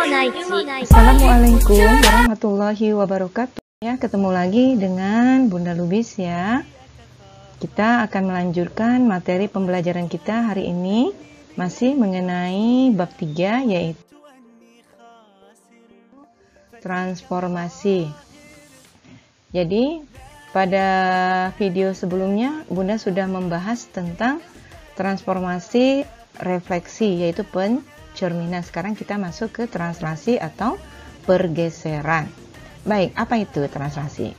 Assalamualaikum warahmatullahi wabarakatuh. Ya, ketemu lagi dengan Bunda Lubis ya. Kita akan melanjutkan materi pembelajaran kita hari ini masih mengenai bab 3 yaitu transformasi. Jadi pada video sebelumnya Bunda sudah membahas tentang transformasi refleksi yaitu pencerminan. Sekarang kita masuk ke translasi atau pergeseran. Baik, apa itu translasi?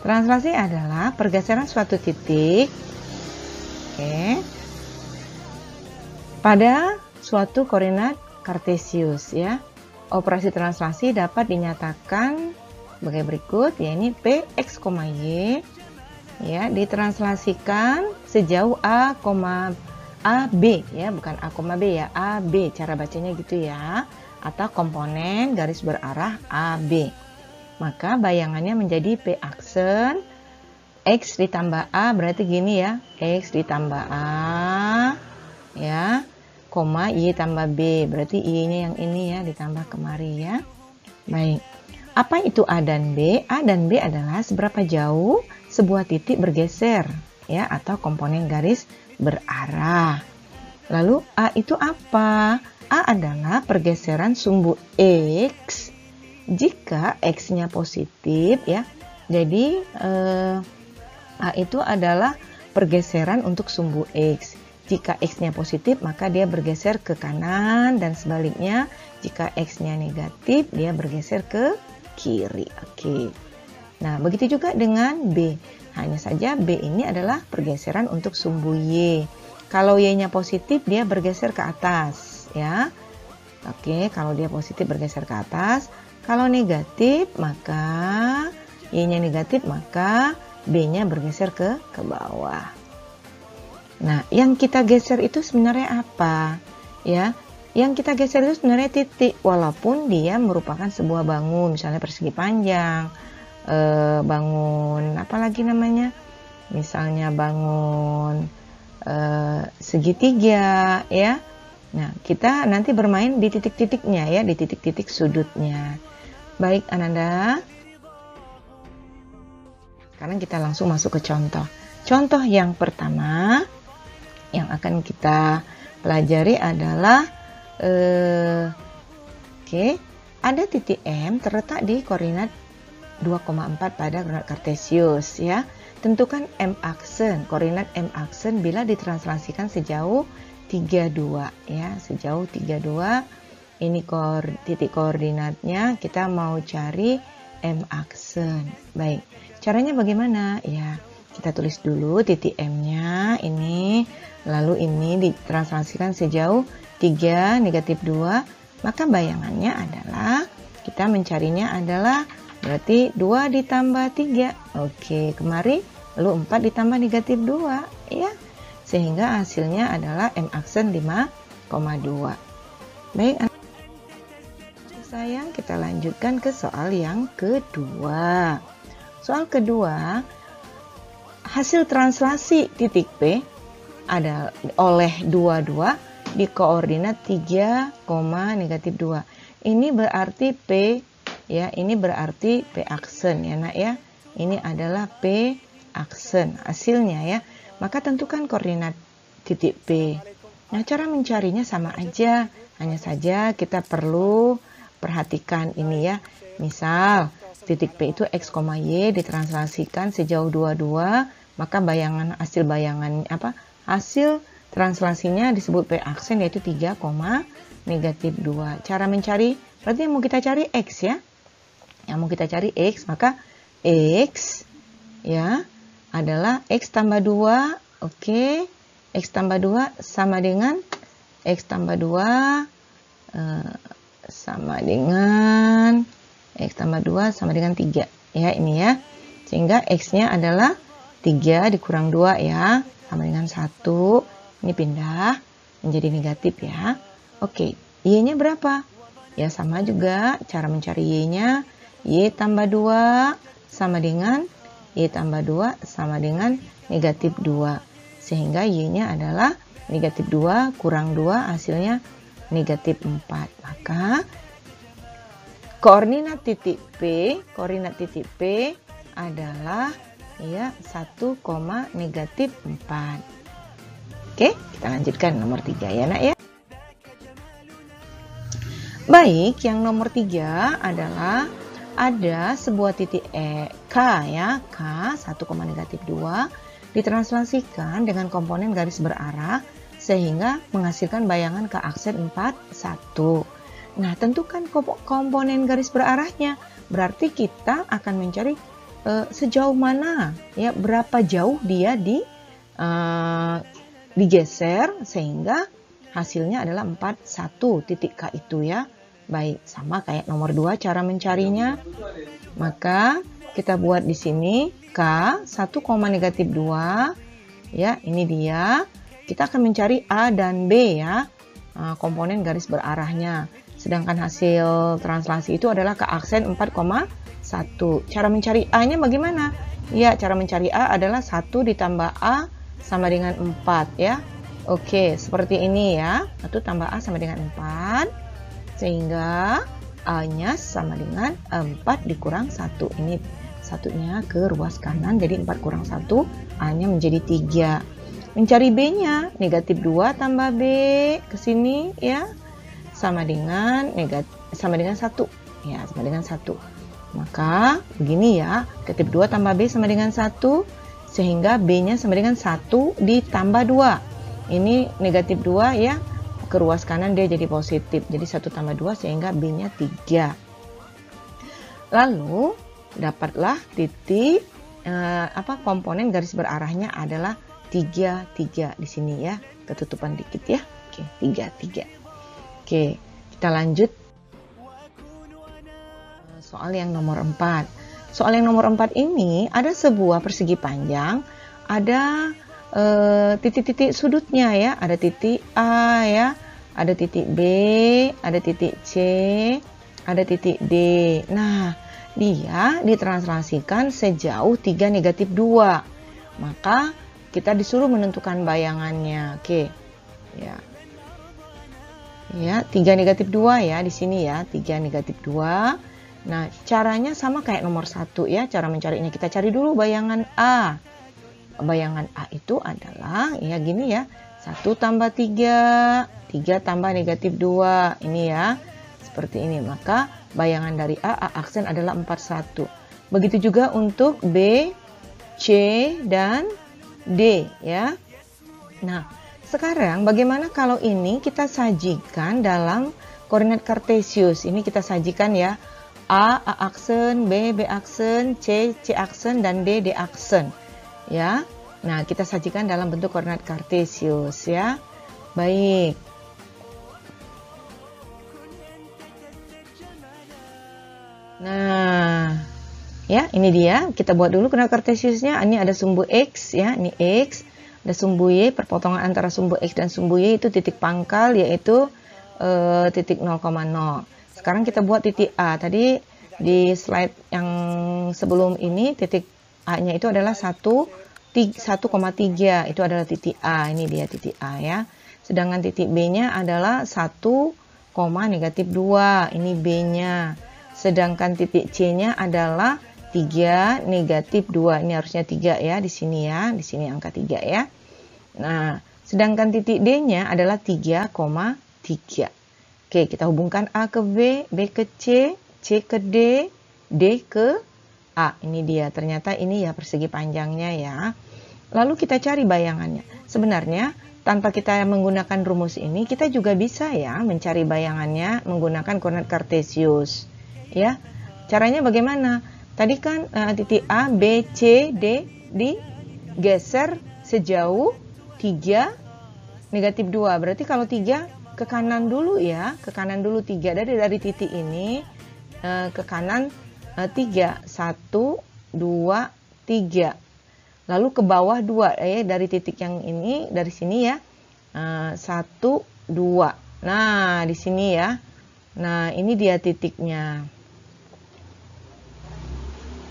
Translasi adalah pergeseran suatu titik pada suatu koordinat kartesius ya. Operasi translasi dapat dinyatakan sebagai berikut, yaitu Px, Y ya ditranslasikan sejauh AB ya, bukan A, B ya, AB cara bacanya gitu ya, atau komponen garis berarah AB. Maka bayangannya menjadi P aksen X ditambah A, berarti gini ya, X ditambah A ya, koma Y tambah B, berarti Y-nya yang ini ya, ditambah kemari ya. Baik, apa itu A dan B? A dan B adalah seberapa jauh sebuah titik bergeser ya, atau komponen garis berarah. Lalu A itu apa? A adalah pergeseran sumbu X jika X-nya positif ya. Jadi A itu adalah pergeseran untuk sumbu X. Jika X-nya positif maka dia bergeser ke kanan, dan sebaliknya jika X-nya negatif dia bergeser ke kiri. Oke. Nah, begitu juga dengan B. Hanya saja B ini adalah pergeseran untuk sumbu Y. Kalau Y-nya positif dia bergeser ke atas ya. Oke, kalau dia positif bergeser ke atas. Kalau negatif maka Y-nya negatif maka B-nya bergeser ke bawah. Nah, yang kita geser itu sebenarnya apa? Ya, yang kita geser itu sebenarnya titik, walaupun dia merupakan sebuah bangun, misalnya persegi panjang, bangun apa lagi namanya? Misalnya bangun segitiga ya. Nah, kita nanti bermain di titik-titiknya ya, di titik-titik sudutnya. Baik, Ananda. Sekarang kita langsung masuk ke contoh. Contoh yang pertama yang akan kita pelajari adalah ada titik M terletak di koordinat 2,4 pada koordinat kartesius ya. Tentukan M aksen, koordinat M aksen bila ditranslasikan sejauh 32 ya, sejauh 32. Ini titik koordinatnya, kita mau cari M aksen. Baik, caranya bagaimana? Ya, kita tulis dulu titik M-nya ini, lalu ini ditranslasikan sejauh 3, negatif 2. Maka bayangannya adalah, kita mencarinya adalah berarti 2 ditambah 3. Oke, kemari, lalu 4 ditambah negatif 2 ya. Sehingga hasilnya adalah M aksen 5,2. Baik, sayang, kita lanjutkan ke soal yang kedua. Soal kedua, hasil translasi titik P ada oleh 22 di koordinat 3, negatif 2. Ini berarti P ya, ini berarti P aksen ya nak ya. Ini adalah P aksen hasilnya ya. Maka tentukan koordinat titik P. Nah, cara mencarinya sama aja, hanya saja kita perlu perhatikan ini ya. Misal titik P itu X, Y ditranslasikan sejauh 22, maka hasil translasinya disebut P aksen yaitu 3, negatif 2. Cara mencari berarti yang mau kita cari X ya. Yang mau kita cari X, maka X ya adalah X tambah 2. Oke, X tambah 2 sama dengan X tambah 2 sama dengan X tambah 2 sama dengan 3 ya, ini ya. Sehingga X-nya adalah 3 dikurang 2 ya, sama dengan 1. Ini pindah menjadi negatif ya. Oke, Y-nya berapa? Ya sama juga, cara mencari Y-nya, Y tambah 2 sama dengan Y tambah 2 sama dengan negatif 2. Sehingga Y-nya adalah negatif 2 kurang 2, hasilnya negatif 4. Maka koordinat titik P adalah ya 1, negatif 4. Oke, kita lanjutkan nomor 3 ya nak ya. Baik, yang nomor 3 adalah ada sebuah titik K ya, K 1, negatif 2 ditranslasikan dengan komponen garis berarah sehingga menghasilkan bayangan ke aksen 4, 1. Nah, tentukan komponen garis berarahnya. Berarti kita akan mencari sejauh mana ya, berapa jauh dia digeser sehingga hasilnya adalah 4, 1 titik K itu ya. Baik, sama kayak nomor 2 cara mencarinya. Maka kita buat di sini K 1, negatif 2 ya, ini dia. Kita akan mencari A dan B ya, komponen garis berarahnya. Sedangkan hasil translasi itu adalah ke aksen 4, 1. Cara mencari A-nya bagaimana? Ya, cara mencari A adalah 1 ditambah A sama dengan 4 ya. Oke, seperti ini ya. 1 tambah A sama dengan 4. Sehingga A-nya sama dengan 4 dikurang 1. Ini satunya ke ruas kanan, jadi 4 kurang 1, A-nya menjadi 3. Mencari B-nya, negatif 2 tambah B ke sini ya, sama dengan 1 ya, sama dengan 1. Maka begini ya, negatif 2 tambah B sama dengan 1, sehingga B-nya sama dengan 1 ditambah 2. Ini negatif 2 ya, ke ruas kanan dia jadi positif, jadi 1 tambah 2 sehingga B-nya 3. Lalu dapatlah titik komponen garis berarahnya adalah 3, 3 di sini ya, ketutupan dikit ya. Oke, 3, 3. Oke, kita lanjut soal yang nomor 4. Soal yang nomor 4 ini ada sebuah persegi panjang, ada titik-titik sudutnya ya, ada titik A ya, ada titik B, ada titik C, ada titik D. Nah, dia ditranslasikan sejauh 3, negatif 2. Maka kita disuruh menentukan bayangannya. Oke. Ya. Ya, 3, negatif 2 ya di sini ya, 3, negatif 2. Nah, caranya sama kayak nomor 1 ya, cara mencarinya. Kita cari dulu bayangan A. Bayangan A itu adalah ya gini ya, 1 tambah 3, 3 tambah negatif 2, ini ya, seperti ini. Maka bayangan dari A aksen adalah 4, 1. Begitu juga untuk B, C, dan D ya. Nah, sekarang bagaimana kalau ini kita sajikan dalam koordinat kartesius. Ini kita sajikan ya, A aksen, B aksen, C aksen, dan D aksen. Ya, nah kita sajikan dalam bentuk koordinat kartesius ya. Baik. Nah, ya ini dia. Kita buat dulu koordinat kartesiusnya. Ini ada sumbu X ya, ini X. Ada sumbu Y, perpotongan antara sumbu X dan sumbu Y itu titik pangkal, yaitu titik 0,0. Sekarang kita buat titik A. Tadi di slide yang sebelum ini titik A-nya itu adalah 1,3, itu adalah titik A. Ini dia titik A ya. Sedangkan titik B-nya adalah 1, negatif 2. Ini B-nya. Sedangkan titik C-nya adalah 3, negatif 2. Ini harusnya 3 ya di sini ya. Di sini angka 3 ya. Nah, sedangkan titik D-nya adalah 3,3. Oke, kita hubungkan A ke B, B ke C ke D, D ke A. Ini dia, ternyata ini ya persegi panjangnya ya. Lalu kita cari bayangannya. Sebenarnya tanpa kita menggunakan rumus ini, kita juga bisa ya mencari bayangannya menggunakan koordinat kartesius. Ya, caranya bagaimana? Tadi kan titik A, B, C, D digeser sejauh 3, negatif 2. Berarti kalau 3 ke kanan dulu ya, ke kanan dulu 3. Dari titik ini ke kanan 3, 1, 2, 3. Lalu ke bawah 2 ya, dari titik yang ini, dari sini ya, 1, 2. Nah, di sini ya. Nah, ini dia titiknya.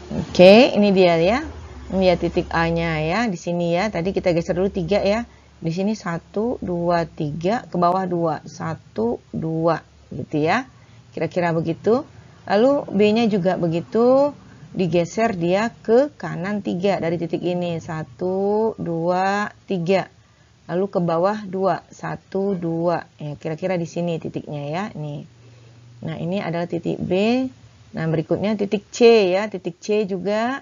Oke, ini dia ya. Ini ya titik A-nya ya, di sini ya. Tadi kita geser dulu 3 ya. Di sini 1, 2, 3, ke bawah 2. 1, 2 gitu ya. Kira-kira begitu. Lalu B-nya juga begitu, digeser dia ke kanan 3 dari titik ini. 1, 2, 3. Lalu ke bawah 2, 1, 2. Ya, kira-kira di sini titiknya ya. Nih. Nah, ini adalah titik B. Nah, berikutnya titik C ya. Titik C juga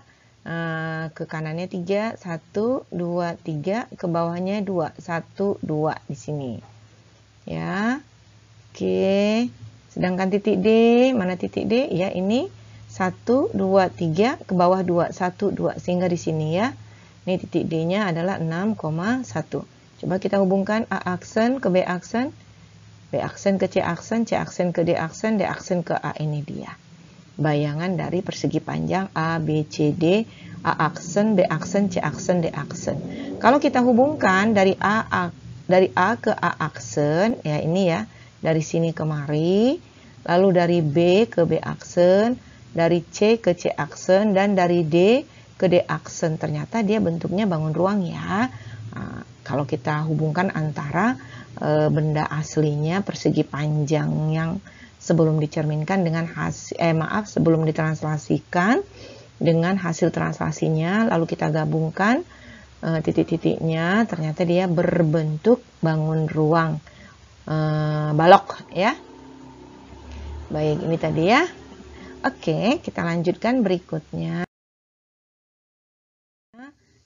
ke kanannya 3, 1, 2, 3. Ke bawahnya 2, 1, 2 di sini. Ya. Oke. Sedangkan titik D, mana titik D? Ya, ini 1, 2, 3, ke bawah 2, 1, 2. Sehingga di sini ya. Ini titik D-nya adalah 6,1. Coba kita hubungkan A aksen ke B aksen, B aksen ke C aksen, C aksen ke D aksen, D aksen ke A. Ini dia bayangan dari persegi panjang A, B, C, D, A aksen, B aksen, C aksen, D aksen. Kalau kita hubungkan dari A ke A aksen, ya ini ya, dari sini kemari, lalu dari B ke B aksen, dari C ke C aksen, dan dari D ke D aksen. Ternyata dia bentuknya bangun ruang ya. Nah, kalau kita hubungkan antara benda aslinya persegi panjang yang sebelum dicerminkan dengan sebelum ditranslasikan dengan hasil translasinya, lalu kita gabungkan titik-titiknya, ternyata dia berbentuk bangun ruang balok ya. Baik, ini tadi ya. Oke, kita lanjutkan berikutnya.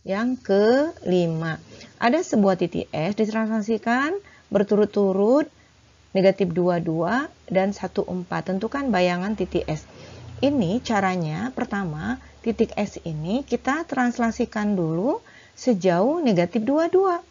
Yang kelima, ada sebuah titik S ditranslasikan berturut-turut negatif 22 dan 14. Tentukan bayangan titik S. Ini caranya, pertama, titik S ini kita translasikan dulu sejauh negatif 22.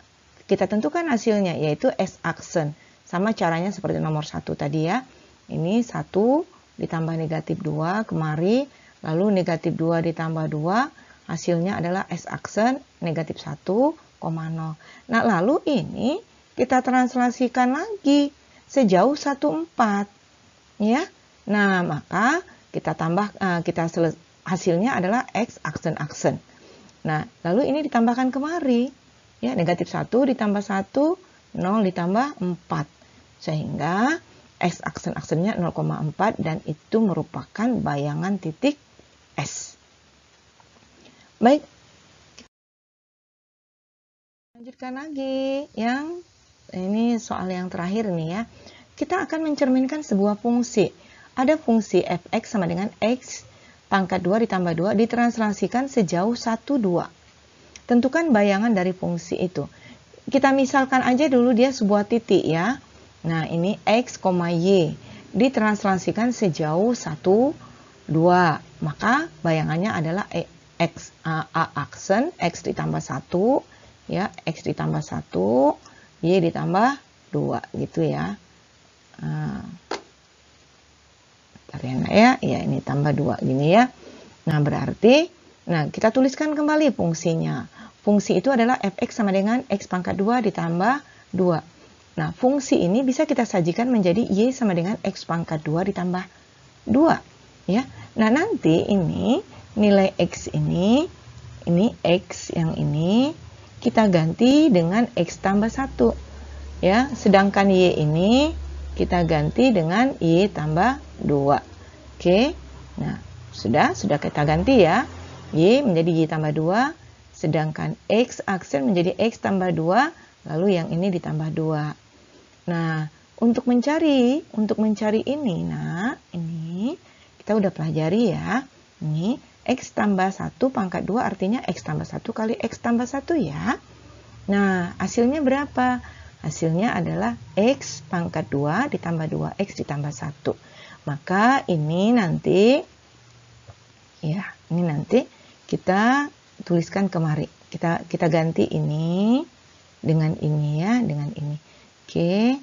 Kita tentukan hasilnya, yaitu S aksen. Sama caranya seperti nomor 1 tadi ya. Ini 1 ditambah negatif 2 kemari, lalu negatif 2 ditambah 2, hasilnya adalah S aksen negatif 1,0. Nah, lalu ini kita translasikan lagi sejauh 14. Ya. Nah, maka kita tambah hasilnya adalah X aksen-aksen. Nah, lalu ini ditambahkan kemari. Ya, negatif 1 ditambah 1, 0 ditambah 4. Sehingga X aksen-aksennya 0,4 dan itu merupakan bayangan titik S. Baik, lanjutkan lagi yang ini soal yang terakhir nih ya. Kita akan mencerminkan sebuah fungsi. Ada fungsi fx sama dengan x pangkat 2 ditambah 2 ditranslasikan sejauh 1, 2. Tentukan bayangan dari fungsi itu. Kita misalkan aja dulu dia sebuah titik ya. Nah, ini x, y ditranslasikan sejauh 1, 2. Maka bayangannya adalah X, A aksen, X ditambah 1, ya, X ditambah 1, Y ditambah 2, gitu ya. Bentar ya, ya ini tambah 2, gini ya. Nah, berarti, kita tuliskan kembali fungsinya. Fungsi itu adalah fx sama dengan x pangkat 2 ditambah 2. Nah, fungsi ini bisa kita sajikan menjadi y sama dengan x pangkat 2 ditambah 2, ya. Nah, nanti ini nilai X ini X yang ini, kita ganti dengan X tambah 1. Ya, sedangkan Y ini kita ganti dengan Y tambah 2. Oke, nah sudah kita ganti ya. Y menjadi Y tambah 2, sedangkan X aksen menjadi X tambah 2, lalu yang ini ditambah 2. Nah, untuk mencari ini, ini kita udah pelajari ya. Ini X tambah 1 pangkat 2 artinya X tambah 1 kali X tambah 1 ya. Nah, hasilnya berapa? Hasilnya adalah X pangkat 2 ditambah 2X ditambah 1. Maka ini nanti, ya, ini nanti kita tuliskan kemari. Kita ganti ini dengan ini ya, dengan ini. Oke,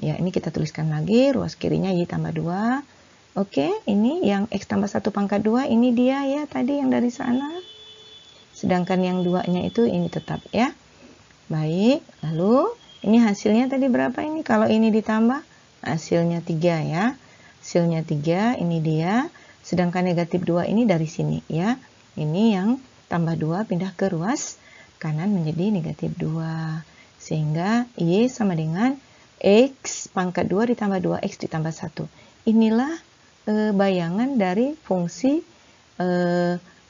ya ini kita tuliskan lagi, ruas kirinya Y tambah 2. Oke, ini yang X tambah 1 pangkat 2, ini dia ya tadi yang dari sana. Sedangkan yang 2-nya itu ini tetap ya. Baik, lalu ini hasilnya tadi berapa ini? Kalau ini ditambah, hasilnya 3 ya. Hasilnya 3, ini dia. Sedangkan negatif 2 ini dari sini ya. Ini yang tambah 2 pindah ke ruas kanan menjadi negatif 2. Sehingga Y sama dengan X pangkat 2 ditambah 2X ditambah 1. Inilah bayangan dari fungsi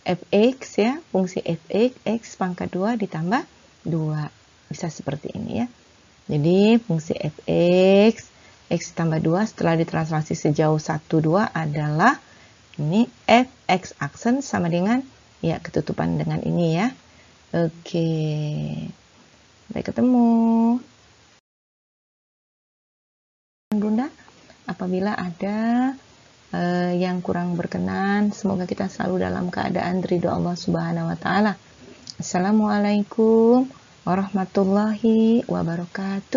fx ya, fungsi fx x pangkat 2 ditambah 2. Bisa seperti ini ya. Jadi fungsi fx x tambah 2 setelah ditranslasi sejauh 1, 2 adalah ini fx aksen sama dengan ya ketutupan dengan ini ya. Oke. Sampai ketemu. Bunda, apabila ada yang kurang berkenan, semoga kita selalu dalam keadaan ridho Allah Subhanahu wa taala. Assalamualaikum warahmatullahi wabarakatuh.